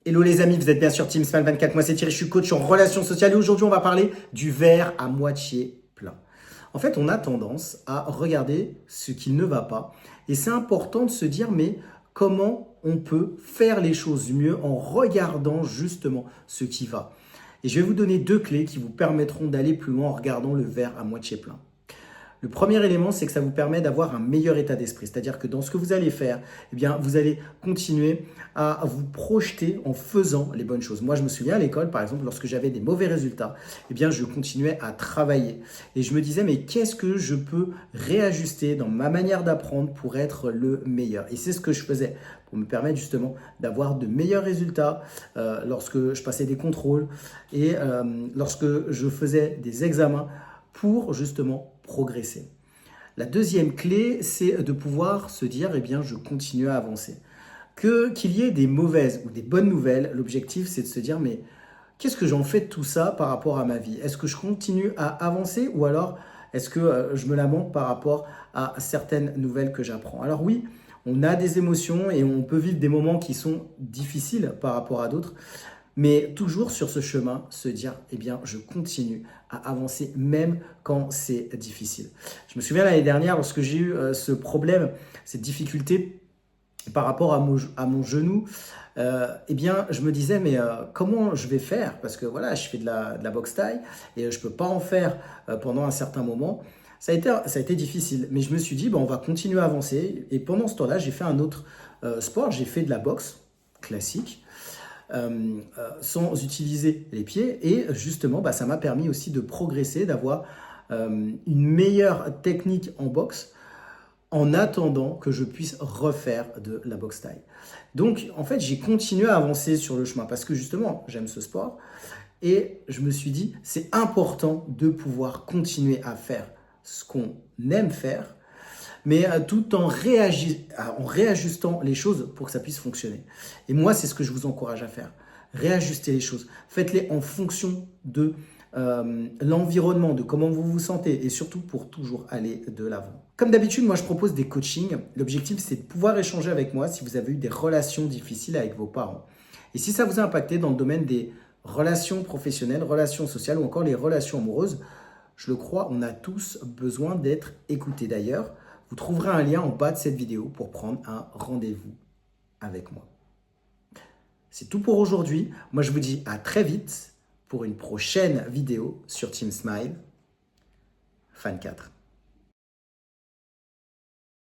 Hello les amis, vous êtes bien sur Team Smile 24, moi c'est Thierry, je suis coach en relations sociales et aujourd'hui on va parler du verre à moitié plein. En fait, on a tendance à regarder ce qui ne va pas et c'est important de se dire mais comment on peut faire les choses mieux en regardant justement ce qui va. Et je vais vous donner deux clés qui vous permettront d'aller plus loin en regardant le verre à moitié plein. Le premier élément, c'est que ça vous permet d'avoir un meilleur état d'esprit. C'est-à-dire que dans ce que vous allez faire, eh bien, vous allez continuer à vous projeter en faisant les bonnes choses. Moi, je me souviens à l'école, par exemple, lorsque j'avais des mauvais résultats, eh bien, je continuais à travailler. Et je me disais, mais qu'est-ce que je peux réajuster dans ma manière d'apprendre pour être le meilleur? Et c'est ce que je faisais pour me permettre justement d'avoir de meilleurs résultats lorsque je passais des contrôles et lorsque je faisais des examens pour justement progresser. La deuxième clé, c'est de pouvoir se dire, eh bien, je continue à avancer. Qu'il y ait des mauvaises ou des bonnes nouvelles, l'objectif, c'est de se dire, mais qu'est-ce que j'en fais de tout ça par rapport à ma vie? Est-ce que je continue à avancer ou alors est-ce que je me lamente par rapport à certaines nouvelles que j'apprends? Alors oui, on a des émotions et on peut vivre des moments qui sont difficiles par rapport à d'autres, mais toujours sur ce chemin, se dire, eh bien, je continue à avancer même quand c'est difficile. Je me souviens l'année dernière, lorsque j'ai eu ce problème, cette difficulté par rapport à mon genou, eh bien, je me disais, mais comment je vais faire? Parce que voilà, je fais de la boxe thaï et je ne peux pas en faire pendant un certain moment. Ça a été difficile, mais je me suis dit, bon, on va continuer à avancer. Et pendant ce temps-là, j'ai fait un autre sport, j'ai fait de la boxe classique sans utiliser les pieds. Et justement, ça m'a permis aussi de progresser, d'avoir une meilleure technique en boxe en attendant que je puisse refaire de la boxe thaï. Donc, en fait, j'ai continué à avancer sur le chemin parce que justement, j'aime ce sport. Et je me suis dit, c'est important de pouvoir continuer à faire ce qu'on aime faire, mais tout en réajustant les choses pour que ça puisse fonctionner. Et moi, c'est ce que je vous encourage à faire. Réajuster les choses. Faites-les en fonction de l'environnement, de comment vous vous sentez et surtout pour toujours aller de l'avant. Comme d'habitude, moi, je propose des coachings. L'objectif, c'est de pouvoir échanger avec moi si vous avez eu des relations difficiles avec vos parents. Et si ça vous a impacté dans le domaine des relations professionnelles, relations sociales ou encore les relations amoureuses, je le crois, on a tous besoin d'être écoutés. D'ailleurs, vous trouverez un lien en bas de cette vidéo pour prendre un rendez-vous avec moi. C'est tout pour aujourd'hui. Moi, je vous dis à très vite pour une prochaine vidéo sur Team Smile Fan 4.